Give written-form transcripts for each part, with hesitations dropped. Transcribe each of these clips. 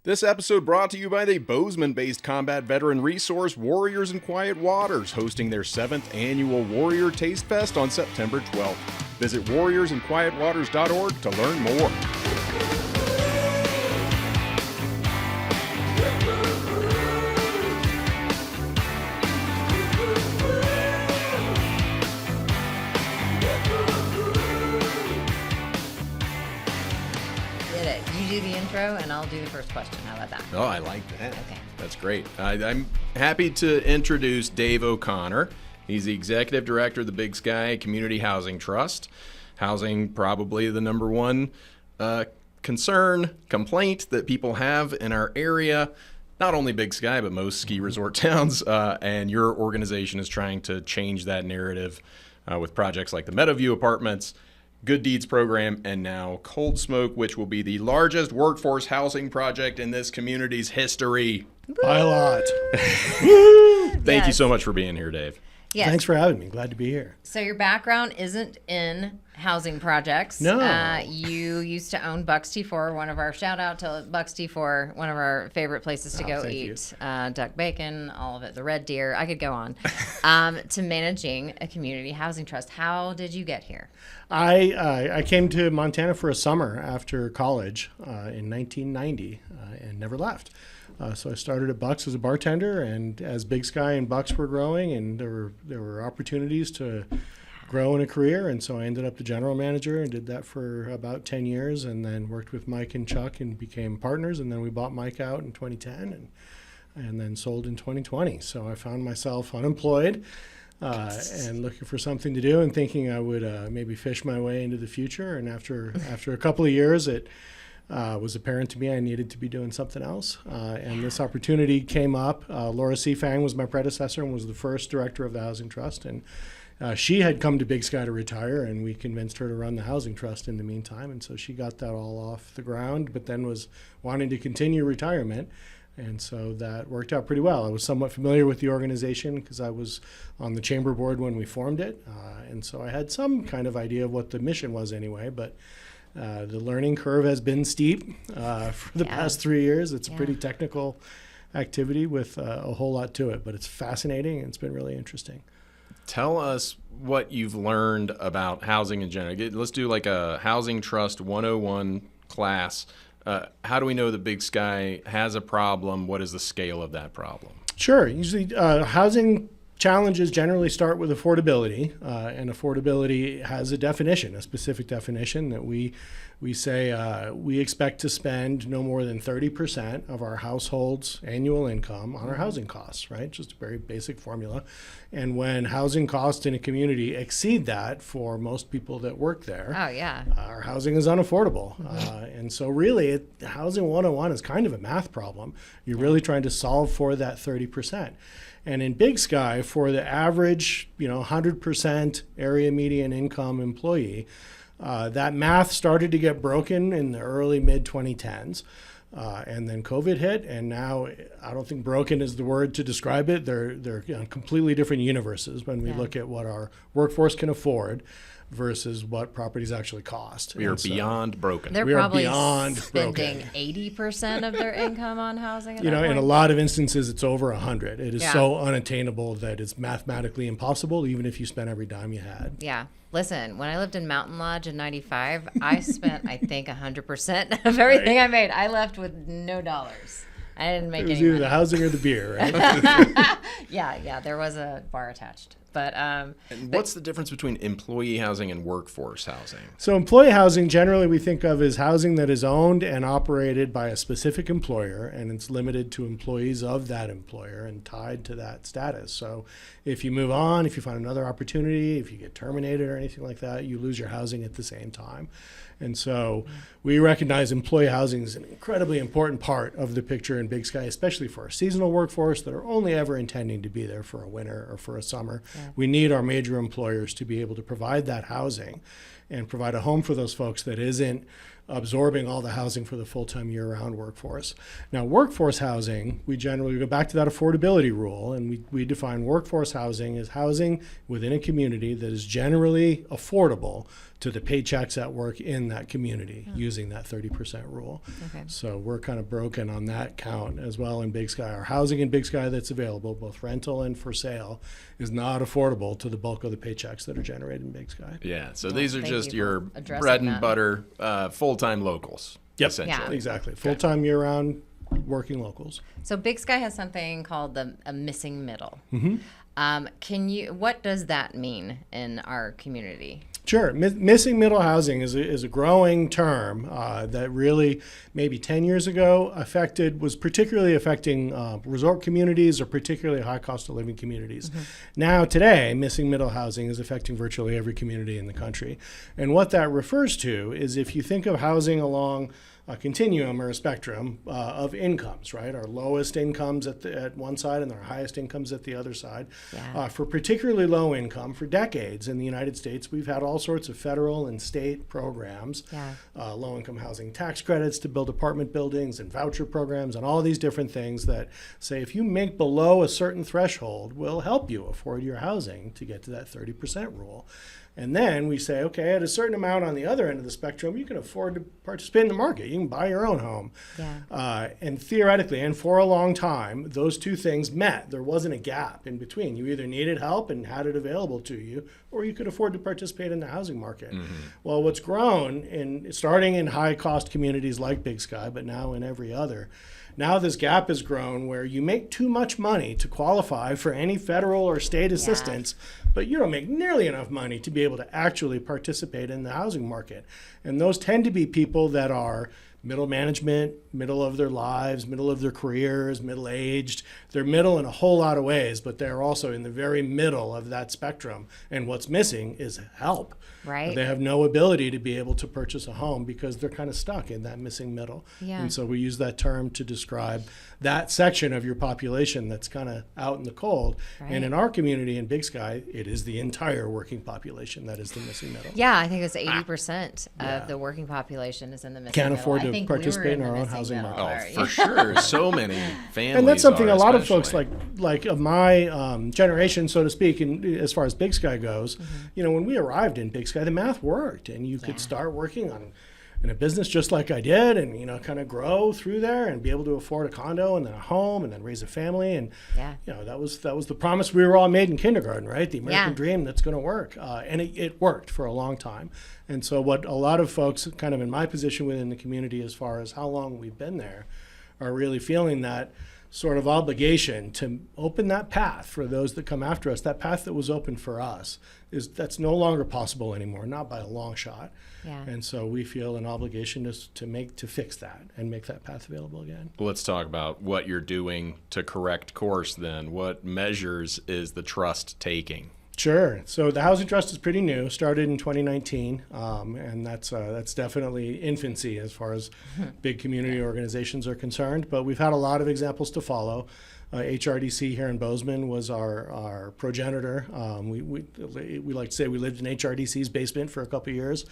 This episode brought to you by the Bozeman-based combat veteran resource Warriors in Quiet Waters, hosting their 7th annual Warrior Taste Fest on September 12th. Visit warriorsinquietwaters.org to learn more. And I'll do the first question. How about that? Oh, I like that. Okay. That's great. I'm happy to introduce Dave O'Connor. He's the Executive Director of the Big Sky Community Housing Trust. Housing, probably the number one complaint that people have in our area. Not only Big Sky, but most ski resort towns. And your organization is trying to change that narrative with projects like the Meadowview Apartments, Good Deeds Program, and now Cold Smoke, which will be the largest workforce housing project in this community's history. By a lot. Thank you so much for being here, Dave. Yes. Thanks for having me. Glad to be here. So your background isn't in housing projects. No. You used to own Buck's T4, one of our shout out to Buck's T4, one of our favorite places to go eat. Duck bacon, all of it, the red deer. I could go on. To managing a community housing trust. How did you get here? I came to Montana for a summer after college in 1990 and never left. So I started at Buck's as a bartender, and as Big Sky and Buck's were growing, and there were opportunities to grow in a career, and so I ended up the general manager and did that for about 10 years, and then worked with Mike and Chuck and became partners, and then we bought Mike out in 2010 and then sold in 2020. So I found myself unemployed and looking for something to do and thinking I would maybe fish my way into the future. And after a couple of years, it was apparent to me I needed to be doing something else. And this opportunity came up. Laura Seafang was my predecessor and was the first director of the Housing Trust. And she had come to Big Sky to retire, and we convinced her to run the Housing Trust in the meantime. And so she got that all off the ground, but then was wanting to continue retirement. And so that worked out pretty well. I was somewhat familiar with the organization because I was on the chamber board when we formed it. And so I had some kind of idea of what the mission was anyway, but the learning curve has been steep for the past 3 years. It's a pretty technical activity with a whole lot to it, but it's fascinating and it's been really interesting. Tell us what you've learned about housing in general. Let's do like a Housing Trust 101 class. How do we know that Big Sky has a problem? What is the scale of that problem? Sure. Usually housing challenges generally start with affordability, and affordability has a definition, a specific definition that we say we expect to spend no more than 30% of our household's annual income on our housing costs, right? Just a very basic formula. And when housing costs in a community exceed that for most people that work there, our housing is unaffordable. And so really, Housing 101 is kind of a math problem. You're really trying to solve for that 30%. And in Big Sky, for the average, 100% area median income employee, that math started to get broken in the early mid-2010s. And then COVID hit, and now I don't think broken is the word to describe it. They're completely different universes when we look at what our workforce can afford versus what properties actually cost. We are beyond broken. They're probably spending 80% of their income on housing. In a lot of instances, it's over 100. It is so unattainable that it's mathematically impossible, even if you spent every dime you had. Yeah. Listen, when I lived in Mountain Lodge in 95, I spent, I think, 100% of everything I made. I left with no dollars. I didn't make any money. It was either the housing or the beer, right? Yeah, there was a bar attached. And what's the difference between employee housing and workforce housing? So employee housing, generally we think of as housing that is owned and operated by a specific employer, and it's limited to employees of that employer and tied to that status. So if you move on, if you find another opportunity, if you get terminated or anything like that, you lose your housing at the same time. And so we recognize employee housing is an incredibly important part of the picture in Big Sky, especially for our seasonal workforce that are only ever intending to be there for a winter or for a summer. Yeah. We need our major employers to be able to provide that housing and provide a home for those folks that isn't absorbing all the housing for the full-time year-round workforce. Now, workforce housing, we generally go back to that affordability rule, and we define workforce housing as housing within a community that is generally affordable to the paychecks at work in that community, using that 30% rule. Okay. So we're kind of broken on that count as well in Big Sky. Our housing in Big Sky that's available, both rental and for sale, is not affordable to the bulk of the paychecks that are generated in Big Sky. Yeah, so these are thank just you your for addressing bread and that. butter full-time locals, Yep. essentially. Yeah. Exactly. Full-time year-round working locals. So Big Sky has something called a missing middle. What does that mean in our community? Sure. Missing middle housing is a growing term that really maybe 10 years ago was particularly affecting resort communities or particularly high cost of living communities. Now today, missing middle housing is affecting virtually every community in the country. And what that refers to is if you think of housing along a continuum or a spectrum of incomes, right? Our lowest incomes at one side and our highest incomes at the other side. Yeah. For particularly low income, for decades in the United States, we've had all sorts of federal and state programs, low income housing tax credits to build apartment buildings and voucher programs and all these different things that say if you make below a certain threshold, will help you afford your housing to get to that 30% rule. And then we say, okay, at a certain amount on the other end of the spectrum, you can afford to participate in the market. You can buy your own home. Yeah. And theoretically, and for a long time, those two things met. There wasn't a gap in between. You either needed help and had it available to you, or you could afford to participate in the housing market. Well, what's grown, starting in high-cost communities like Big Sky, but now in every other, now this gap has grown where you make too much money to qualify for any federal or state assistance, but you don't make nearly enough money to be able to actually participate in the housing market. And those tend to be people that are middle management, middle of their lives, middle of their careers, middle-aged. They're middle in a whole lot of ways, but they're also in the very middle of that spectrum. And what's missing is help. Right. They have no ability to be able to purchase a home because they're kind of stuck in that missing middle. Yeah. And so we use that term to describe that section of your population that's kind of out in the cold. Right. And in our community in Big Sky, it is the entire working population that is the missing middle. Yeah, I think it was 80% of the working population is in the missing Can't middle. afford I to think we were participate in the our own missing housing middle. market. Oh, for sure. So many families. And that's something are, a lot of folks especially. like of my generation, so to speak, as far as Big Sky goes, when we arrived in Big Sky, the math worked, and you could start working in a business just like I did, and kind of grow through there and be able to afford a condo and then a home and then raise a family, and that was the promise we were all made in kindergarten, right? The American dream that's going to work, and it worked for a long time. And so what a lot of folks kind of in my position within the community as far as how long we've been there are really feeling that sort of obligation to open that path for those that come after us. That path that was open for us that's no longer possible anymore, not by a long shot. Yeah. And so we feel an obligation to fix that and make that path available again. Let's talk about what you're doing to correct course then. What measures is the trust taking? Sure. So the Housing Trust is pretty new, started in 2019, and that's definitely infancy as far as big community organizations are concerned. But we've had a lot of examples to follow. HRDC here in Bozeman was our progenitor. We like to say we lived in HRDC's basement for a couple of years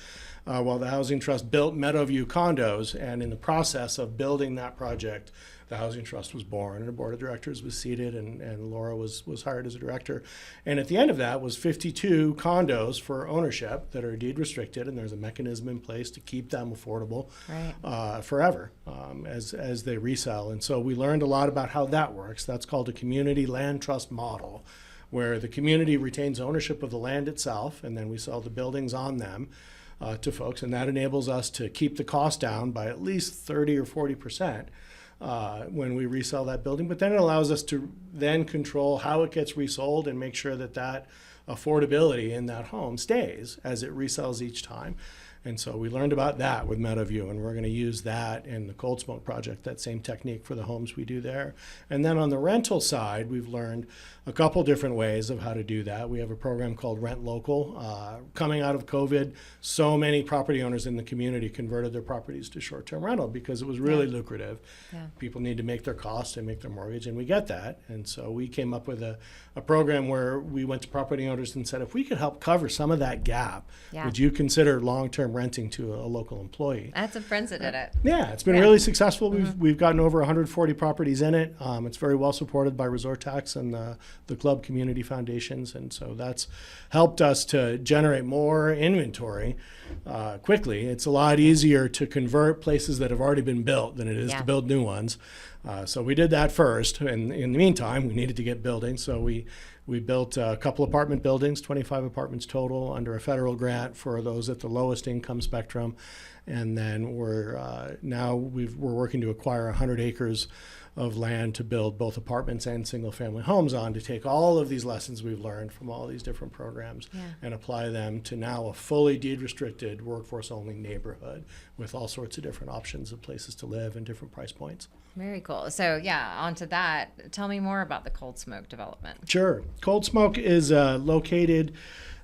while the Housing Trust built Meadowview condos. And in the process of building that project, the Housing Trust was born, and a board of directors was seated, and Laura was hired as a director. And at the end of that was 52 condos for ownership that are deed restricted, and there's a mechanism in place to keep them affordable forever as they resell. And so we learned a lot about how that works. That's called a community land trust model, where the community retains ownership of the land itself, and then we sell the buildings on them to folks, and that enables us to keep the cost down by at least 30 or 40%. When we resell that building, but then it allows us to then control how it gets resold and make sure that affordability in that home stays as it resells each time. And so we learned about that with Meadowview, and we're going to use that in the Cold Smoke project, that same technique for the homes we do there. And then on the rental side, we've learned a couple different ways of how to do that. We have a program called Rent Local. Coming out of COVID, so many property owners in the community converted their properties to short-term rental because it was really lucrative. Yeah. People need to make their costs and make their mortgage, and we get that. And so we came up with a program where we went to property owners and said, if we could help cover some of that gap, would you consider long-term I'm renting to a local employee. I had some friends that did it. Yeah, it's been really successful. We've gotten over 140 properties in it. It's very well supported by Resort Tax and the club community foundations, and so that's helped us to generate more inventory quickly. It's a lot easier to convert places that have already been built than it is to build new ones. So we did that first, and in the meantime, we needed to get building. So we built a couple apartment buildings, 25 apartments total, under a federal grant for those at the lowest income spectrum. And then we're working to acquire 100 acres of land to build both apartments and single-family homes on, to take all of these lessons we've learned from all these different programs and apply them to now a fully deed-restricted, workforce-only neighborhood with all sorts of different options of places to live and different price points. Very cool. So onto that. Tell me more about the Cold Smoke development. Sure. Cold Smoke is located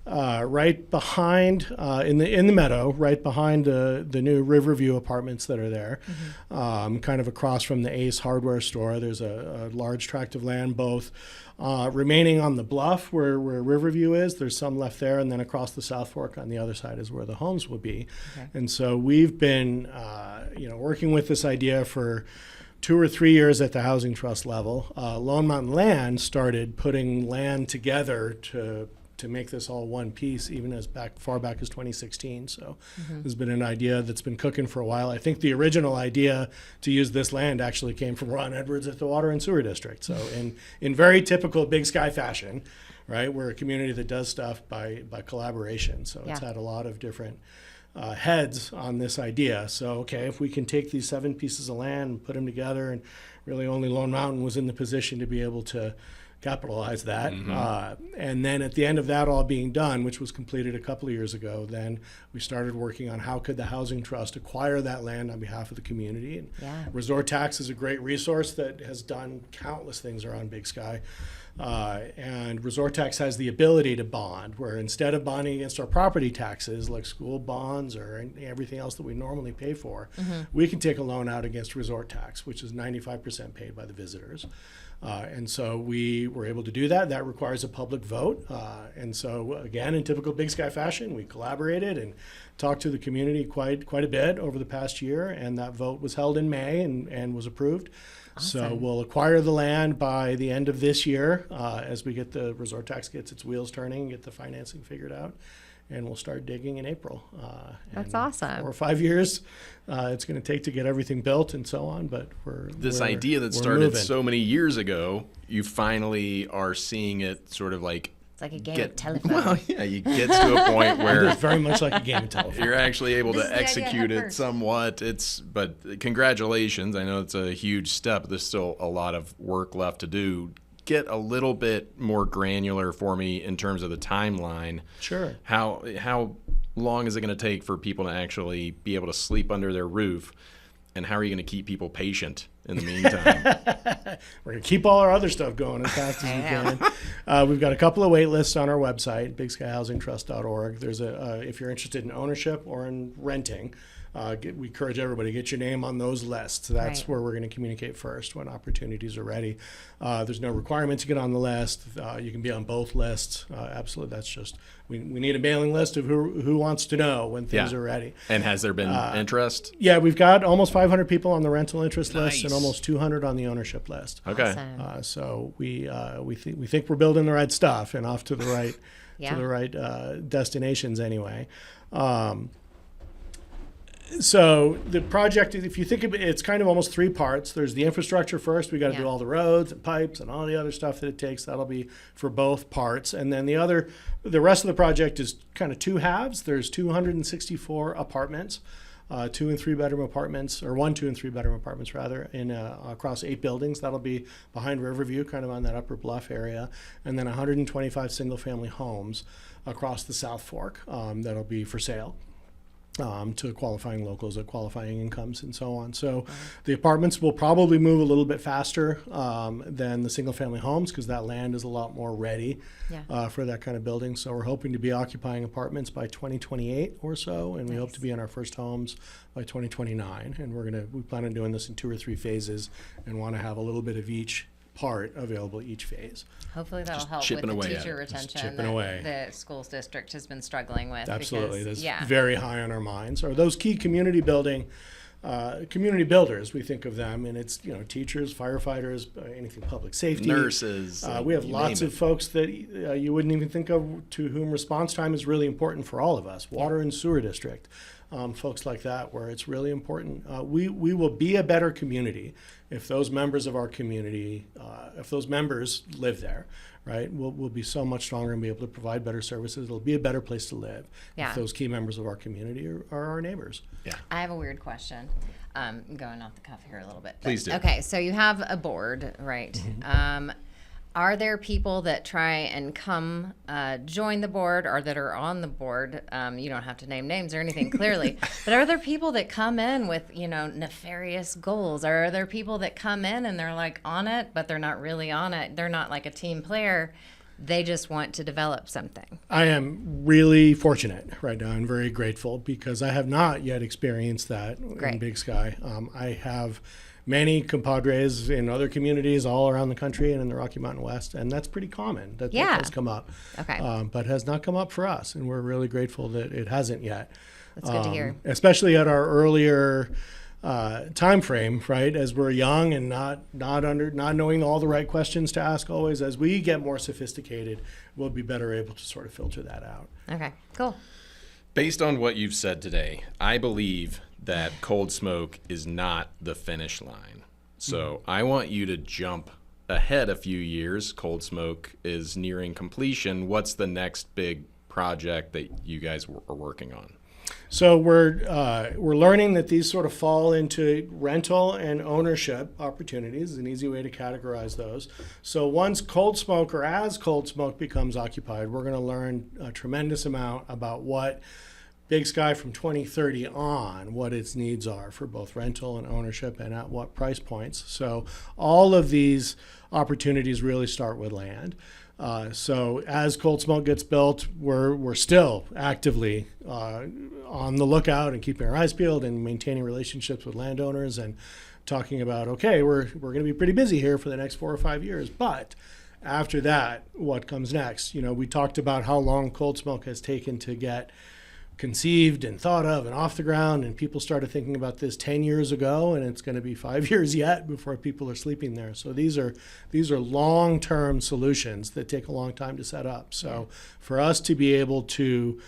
right behind in the meadow, right behind the new Riverview apartments that are there, kind of across from the Ace Hardware store. There's a large tract of land, both remaining on the bluff where Riverview is. There's some left there, and then across the South Fork on the other side is where the homes will be. Okay. And so we've been working with this idea for 2 or 3 years at the Housing Trust level. Lone Mountain Land started putting land together to make this all one piece, even as far back as 2016. So there's been an idea that's been cooking for a while. I think the original idea to use this land actually came from Ron Edwards at the Water and Sewer District. So in very typical Big Sky fashion, right? We're a community that does stuff by collaboration. So it's had a lot of different heads on this idea. So, okay, if we can take these 7 pieces of land and put them together, and really only Lone Mountain was in the position to be able to capitalize that. And then at the end of that all being done, which was completed a couple of years ago, then we started working on how could the Housing Trust acquire that land on behalf of the community. And Resort Tax is a great resource that has done countless things around Big Sky. And Resort Tax has the ability to bond, where instead of bonding against our property taxes, like school bonds or everything else that we normally pay for, we can take a loan out against Resort Tax, which is 95% paid by the visitors. And so we were able to do that. That requires a public vote. And so, again, in typical Big Sky fashion, we collaborated and talked to the community quite a bit over the past year. And that vote was held in May and was approved. Awesome. So we'll acquire the land by the end of this year as we get the Resort Tax gets its wheels turning, get the financing figured out. And we'll start digging in April. That's awesome. 4 or 5 years it's going to take to get everything built and so on. But this idea that started so many years ago, you finally are seeing it sort of like. It's like a game of telephone. Well, yeah, you get to a point where it's very much like a game of telephone. You're actually able to execute it somewhat. But congratulations. I know it's a huge step. There's still a lot of work left to do. Get a little bit more granular for me in terms of the timeline. Sure. How long is it going to take for people to actually be able to sleep under their roof, and how are you going to keep people patient in the meantime? We're going to keep all our other stuff going as fast as we can. We've got a couple of wait lists on our website, bigskyhousingtrust.org. There's if you're interested in ownership or in renting, we encourage everybody to get your name on those lists. That's where we're going to communicate first when opportunities are ready. There's no requirement to get on the list. You can be on both lists. Absolutely. That's just, we need a mailing list of who wants to know when things are ready. And has there been interest? Yeah, we've got almost 500 people on the rental interest list and almost 200 on the ownership list. Okay. Awesome. So we think we're building the right stuff and off to the right to the right destinations anyway. So the project, if you think of it, it's kind of almost 3 parts. There's the infrastructure first. We got to do all the roads and pipes and all the other stuff that it takes. That'll be for both parts. And then the rest of the project is kind of 2 halves. There's 264 apartments, 2 and 3 bedroom apartments, or 1, 2, and 3 bedroom apartments rather, in across 8 buildings. That'll be behind Riverview, kind of on that upper bluff area, and then 125 single family homes across the South Fork that'll be for sale. To qualifying locals at qualifying incomes and so on. So the apartments will probably move a little bit faster than the single family homes because that land is a lot more ready for that kind of building. So we're hoping to be occupying apartments by 2028 or so, and we hope to be in our first homes by 2029. And we plan on doing this in 2 or 3 phases and want to have a little bit of each part available each phase. Hopefully that'll help with chipping the away at teacher it. retention chipping that away. the schools district has been struggling with. Absolutely, because, that's very high on our minds. Or those key community builders, we think of them, and it's teachers, firefighters, anything public safety, Nurses. we have you lots name of it. folks that you wouldn't even think of, to whom response time is really important for all of us. Water and sewer district, folks like that, where it's really important. We will be a better community if those members of our community, if those members live there. Right, we'll be so much stronger and be able to provide better services. It'll be a better place to live Yeah. if those key members of our community are our neighbors. Yeah. I have a weird question. Going off the cuff here a little bit. Please do. Okay, so you have a board, right? Are there people that try and come join the board or that are on the board? You don't have to name names or anything clearly, but are there people that come in with, nefarious goals? Or are there people that come in and they're like on it, but they're not really on it? They're not like a team player. They just want to develop something. I am really fortunate right now. I'm very grateful because I have not yet experienced that Great. in Big Sky. I have many compadres in other communities all around the country and in the Rocky Mountain West, and that's pretty common. That has come up, but has not come up for us, and we're really grateful that it hasn't yet. That's good to hear. Especially at our earlier time frame, right? As we're young and not knowing all the right questions to ask always. As we get more sophisticated, we'll be better able to sort of filter that out. Okay, cool. Based on what you've said today, I believe that Cold Smoke is not the finish line. So I want you to jump ahead a few years. Cold Smoke is nearing completion. What's the next big project that you guys are working on? So we're learning that these sort of fall into rental and ownership opportunities. Is an easy way to categorize those. So once Cold Smoke, or as Cold Smoke becomes occupied, we're going to learn a tremendous amount about what Big Sky from 2030 on, what its needs are for both rental and ownership and at what price points. So all of these opportunities really start with land. So as Cold Smoke gets built, we're still actively on the lookout and keeping our eyes peeled and maintaining relationships with landowners and talking about, okay, we're going to be pretty busy here for the next 4 or 5 years, but after that, what comes next? We talked about how long Cold Smoke has taken to get conceived and thought of and off the ground, and people started thinking about this 10 years ago, and it's going to be 5 years yet before people are sleeping there. So these are long-term solutions that take a long time to set up. So for us to be able to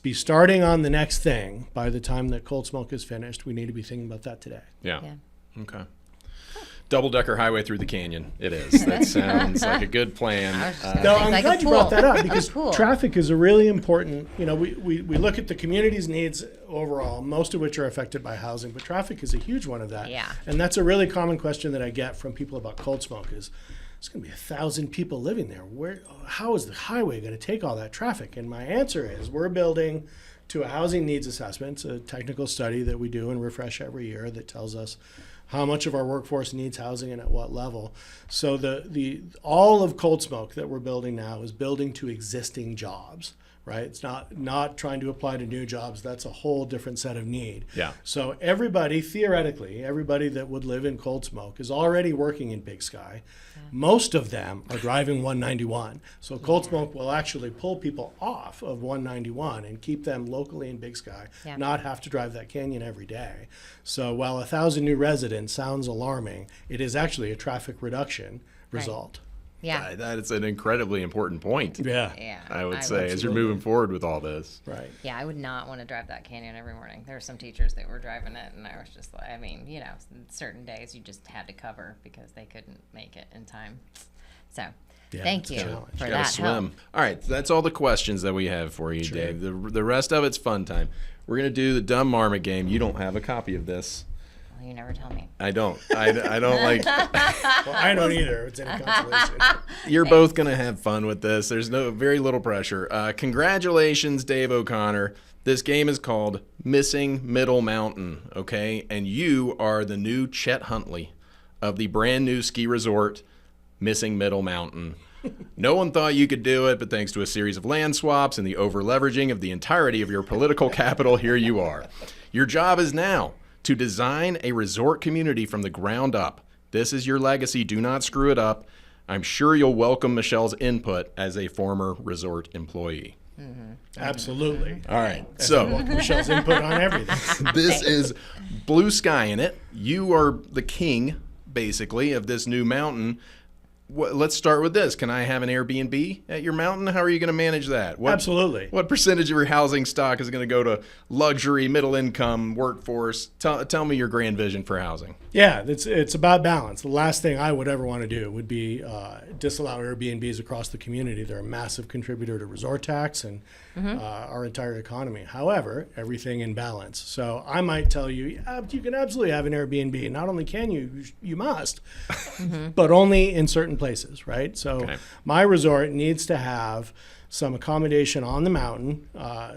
be starting on the next thing by the time that Cold Smoke is finished, we need to be thinking about that today. Yeah. Okay. Double-decker highway through the canyon. It is. That sounds like a good plan. No, I'm Like a glad you pool. brought that up because Pool. traffic is a really important, we look at the community's needs overall, most of which are affected by housing, but traffic is a huge one of that. Yeah. And that's a really common question that I get from people about Cold Smoke is, it's going to be 1,000 people living there. How is the highway going to take all that traffic? And my answer is we're building to a housing needs assessment. It's a technical study that we do and refresh every year that tells us how much of our workforce needs housing and at what level. So all of Cold Smoke that we're building now is building to existing jobs, right? It's not trying to apply to new jobs. That's a whole different set of need. Yeah. So theoretically, everybody that would live in Cold Smoke is already working in Big Sky. Most of them are driving 191. So Cold Smoke will actually pull people off of 191 and keep them locally in Big Sky, Yeah. not have to drive that canyon every day. So while 1,000 new residents sounds alarming, it is actually a traffic reduction result. Yeah. That is an incredibly important point. Yeah. Yeah. I would say as you're Absolutely. moving forward with all this. Right. Yeah, I would not want to drive that canyon every morning. There were some teachers that were driving it, and I was just like, certain days you just had to cover because they couldn't make it in time. So, Yeah, thank it's a you challenge. for You that gotta swim. help. All right, that's all the questions that we have for you, Dave. The rest of it's fun time. We're gonna do the dumb Marmot game. You don't have a copy of this. Well, you never tell me. I don't. I don't like. Well, I don't either. It's any consolation. You're both gonna have fun with this. There's very little pressure. Congratulations, Dave O'Connor. This game is called Missing Middle Mountain. Okay, and you are the new Chet Huntley of the brand new ski resort, Missing Middle Mountain. No one thought you could do it, but thanks to a series of land swaps and the over-leveraging of the entirety of your political capital, here you are. Your job is now to design a resort community from the ground up, This is your legacy. Do not screw it up. I'm sure you'll welcome Michelle's input as a former resort employee. Absolutely. All right. So Michelle's input on everything. this is blue sky in it. You are the king, basically, of this new mountain. Let's start with this. Can I have an Airbnb at your mountain? How are you going to manage that? Absolutely. What percentage of your housing stock is going to go to luxury, middle income, workforce? Tell me your grand vision for housing. Yeah, it's about balance. The last thing I would ever want to do would be disallow Airbnbs across the community. They're a massive contributor to resort tax and our entire economy. However, everything in balance. So I might tell you, you can absolutely have an Airbnb. Not only can you, you must, but only in certain places, right? So my resort needs to have some accommodation on the mountain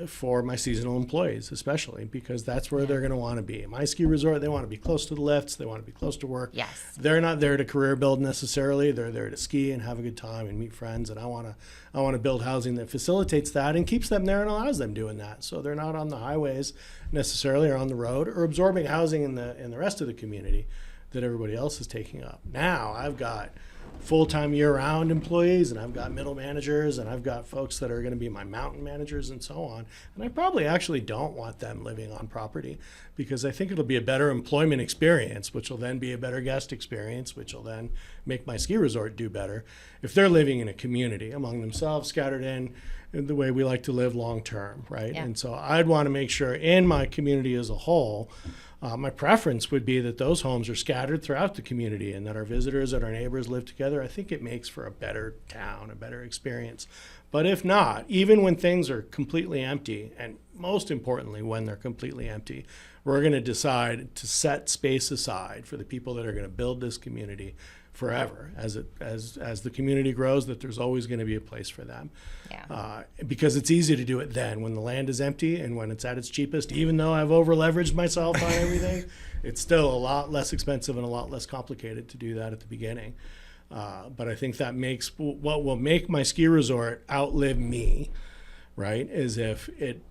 for my seasonal employees, especially because that's where they're going to want to be. My ski resort, they want to be close to the lifts. They want to be close to work. Yes. They're not there to career build necessarily. They're there to ski and have a good time and meet friends. And I want to build housing that facilitates that and keeps them there and allows them doing that. So they're not on the highways necessarily or on the road or absorbing housing in the rest of the community that everybody else is taking up. Now I've got full-time year-round employees, and I've got middle managers, and I've got folks that are going to be my mountain managers and so on. And I probably actually don't want them living on property because I think it'll be a better employment experience, which will then be a better guest experience, which will then make my ski resort do better if they're living in a community among themselves, scattered in the way we like to live long-term, right? Yeah. And so I'd want to make sure in my community as a whole, my preference would be that those homes are scattered throughout the community and that our visitors and our neighbors live together. I think it makes for a better town, a better experience. But if not, even when things are completely empty, and most importantly, when they're completely empty, we're going to decide to set space aside for the people that are going to build this community forever. As the community grows, that there's always going to be a place for them. Yeah. Because it's easy to do it then when the land is empty and when it's at its cheapest. Even though I've over leveraged myself on everything, it's still a lot less expensive and a lot less complicated to do that at the beginning. But I think that makes what will make my ski resort outlive me, right, is if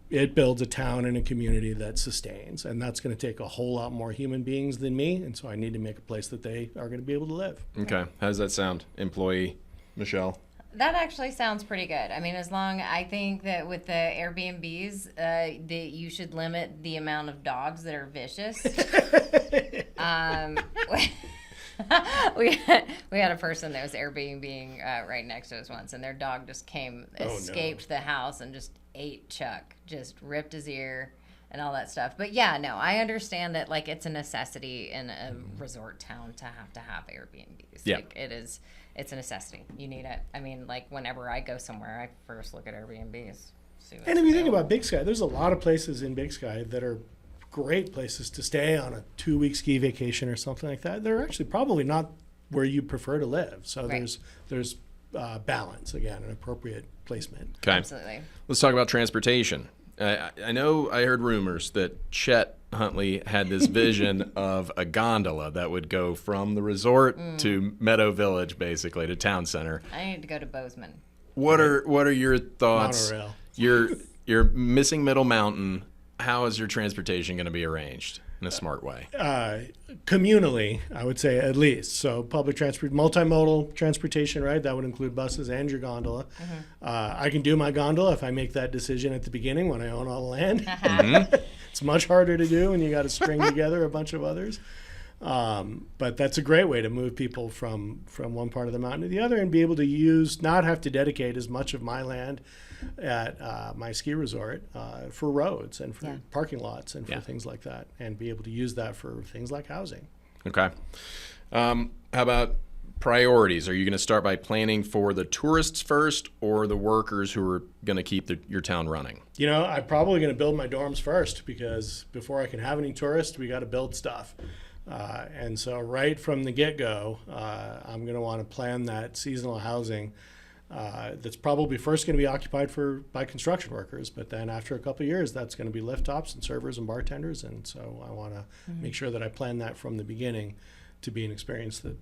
it builds a town and a community that sustains. And that's going to take a whole lot more human beings than me. And so I need to make a place that they are going to be able to live. Okay. How does that sound, employee Michelle? That actually sounds pretty good. I mean, I think that with the Airbnbs, that you should limit the amount of dogs that are vicious. We had a person that was Airbnb-ing right next to us once, and their dog just escaped the house and just ate Chuck, just ripped his ear and all that stuff. But yeah, no, I understand that like it's a necessity in a resort town to have Airbnbs. Yeah. Like it's a necessity. You need it. I mean, like whenever I go somewhere, I first look at Airbnbs. And if you think about Big Sky, there's a lot of places in Big Sky that are great places to stay on a 2-week ski vacation or something like that. They're actually probably not where you prefer to live. So there's balance, again, an appropriate placement. Okay. Absolutely. Let's talk about transportation. I know I heard rumors that Chet Huntley had this vision of a gondola that would go from the resort to Meadow Village, basically, to town center. I need to go to Bozeman. What are your thoughts? Monorail. You're missing Middle Mountain. How is your transportation going to be arranged in a smart way? Communally, I would say at least. So public transport, multimodal transportation, right? That would include buses and your gondola. I can do my gondola if I make that decision at the beginning when I own all the land. It's much harder to do when you got to string together a bunch of others. But that's a great way to move people from one part of the mountain to the other and be able to not have to dedicate as much of my land at my ski resort for roads and for parking lots and for things like that, and be able to use that for things like housing. Okay. How about priorities? Are you going to start by planning for the tourists first or the workers who are going to keep your town running? You know, I'm probably going to build my dorms first because before I can have any tourists, we got to build stuff. And so right from the get-go, I'm going to want to plan that seasonal housing that's probably first going to be occupied by construction workers, but then after a couple of years, that's going to be lift tops and servers and bartenders. And so I want to make sure that I plan that from the beginning to be an experience that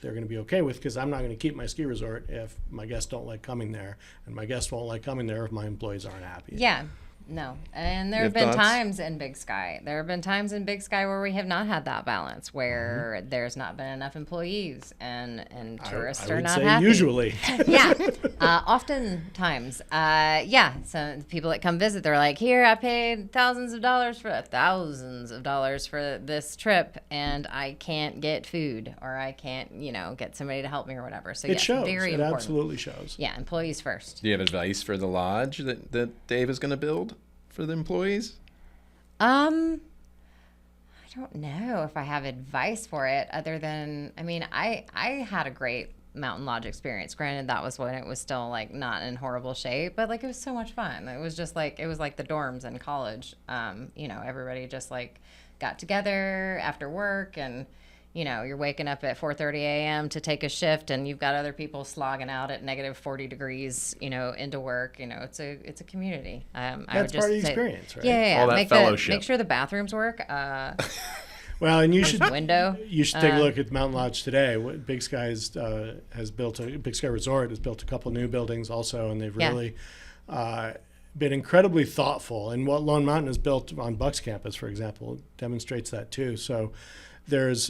they're going to be okay with, because I'm not going to keep my ski resort if my guests don't like coming there, and my guests won't like coming there if my employees aren't happy. Yeah. No. And there You have been have thoughts? times in Big Sky. There have been times in Big Sky where we have not had that balance, where there's not been enough employees and tourists I are would not say happy. usually. Yeah. Oftentimes. Yeah. So the people that come visit, they're like, here, I paid thousands of dollars for this trip, and I can't get food, or I can't, get somebody to help me or whatever. So It yes, shows. very It important. absolutely shows. Yeah, employees first. Do you have advice for the lodge that Dave is going to build for the employees? I don't know if I have advice for it other than, I had a great mountain lodge experience. Granted, that was when it was still like not in horrible shape, but like it was so much fun. It was just like, it was like the dorms in college. Everybody just like got together after work, and you're waking up at 4:30 a.m. to take a shift, and you've got other people slogging out at negative 40 degrees, into work. It's a community. I would That's just part of the say, experience, right? Yeah. All that Make sure the bathrooms work. Well, and you should Window. You should take a look at Mountain Lodge today. What Big Sky has built Big Sky Resort has built a couple new buildings also, and they've really been incredibly thoughtful. And what Lone Mountain has built on Bucks campus, for example, demonstrates that too. So there's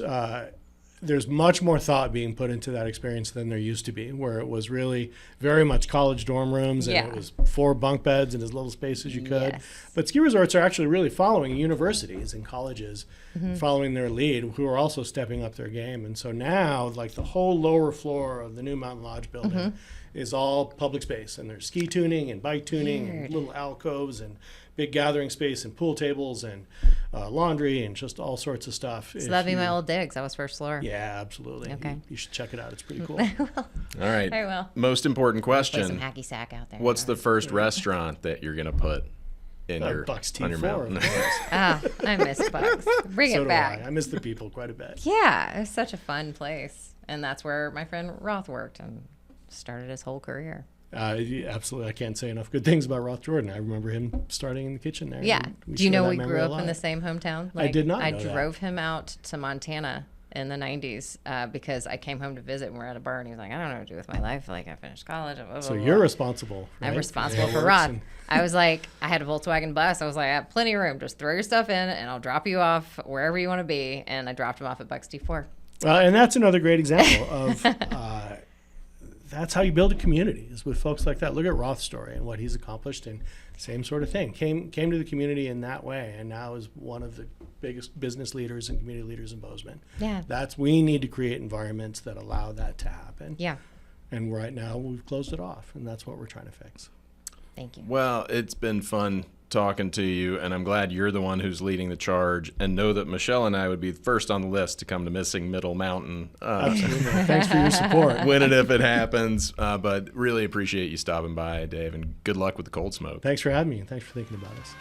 much more thought being put into that experience than there used to be, where it was really very much college dorm rooms, and it was 4 bunk beds and as little space as you could. Yes. But ski resorts are actually really following universities and colleges, following their lead, who are also stepping up their game. And so now, like, the whole lower floor of the new Mountain Lodge building is all public space, and there's ski tuning and bike tuning and little alcoves and big gathering space and pool tables and laundry and just all sorts of stuff. So that'd be my old digs. That was first floor. Yeah, absolutely. Okay. You should check it out. It's pretty cool. All right. I will. Most important Play some question. hacky sack out there. What's the first restaurant that you're going to put in Bucks on your T4, mountain? of course. I missed Bucks. Bring So it do back. I miss the people quite a bit. Yeah, it was such a fun place. And that's where my friend Roth worked and started his whole career. Yeah, absolutely. I can't say enough good things about Roth Jordan. I remember him starting in the kitchen there. Yeah. and Do you share know that we memory grew a up in lot. the same hometown? I did not I know that. drove him out to Montana in the 90s because I came home to visit and we're at a bar, and he was like, I don't know what to do with my life. Like, I finished college. Blah, blah, So blah, you're blah. responsible. I'm right? responsible Yeah, for works Roth. and- I was like, I had a Volkswagen bus. I was like, I have plenty of room. Just throw your stuff in, and I'll drop you off wherever you want to be. And I dropped him off at Bucks T4. Well, and that's another great example of that's how you build a community, is with folks like that. Look at Roth's story and what he's accomplished, and same sort of thing. Came to the community in that way, and now is one of the biggest business leaders and community leaders in Bozeman. Yeah. We need to create environments that allow that to happen. Yeah. And right now we've closed it off, and that's what we're trying to fix. Thank you. Well, it's been fun talking to you, and I'm glad you're the one who's leading the charge, and know that Michelle and I would be first on the list to come to Missing Middle Mountain. Absolutely. Thanks for your support. When and if it happens. But really appreciate you stopping by, Dave, and good luck with the cold smoke. Thanks for having me, and thanks for thinking about us.